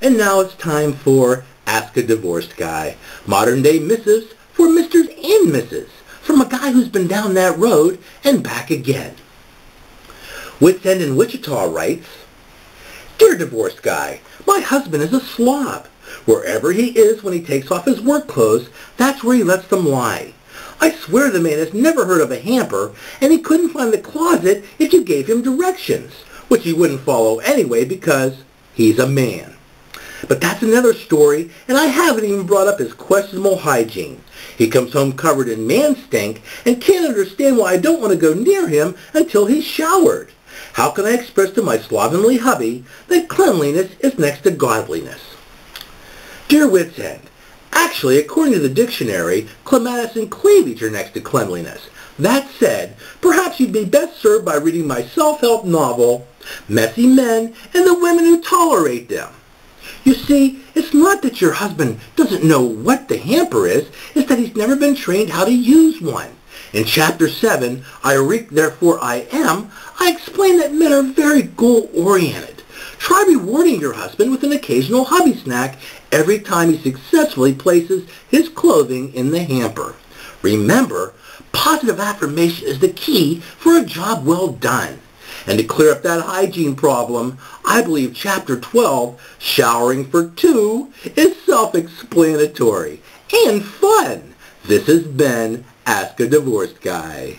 And now it's time for Ask a Divorced Guy. Modern day missives for Mrs. and Mrs. from a guy who's been down that road and back again. Wits End in Wichita writes, Dear Divorced Guy, my husband is a slob. Wherever he is when he takes off his work clothes, that's where he lets them lie. I swear the man has never heard of a hamper, and he couldn't find the closet if you gave him directions, which he wouldn't follow anyway because he's a man. But that's another story, and I haven't even brought up his questionable hygiene. He comes home covered in man stink and can't understand why I don't want to go near him until he's showered. How can I express to my slovenly hubby that cleanliness is next to godliness? Dear Wits End, actually, according to the dictionary, clematis and cleavage are next to cleanliness. That said, perhaps you'd be best served by reading my self-help novel, Messy Men and the Women Who Tolerate Them. You see, it's not that your husband doesn't know what the hamper is, it's that he's never been trained how to use one. In Chapter 7, I Reek Therefore I Am, I explain that men are very goal-oriented. Try rewarding your husband with an occasional hubby snack every time he successfully places his clothing in the hamper. Remember, positive affirmation is the key for a job well done. And to clear up that hygiene problem, I believe Chapter 12, Showering for Two, is self-explanatory and fun. This has been Ask a Divorced Guy.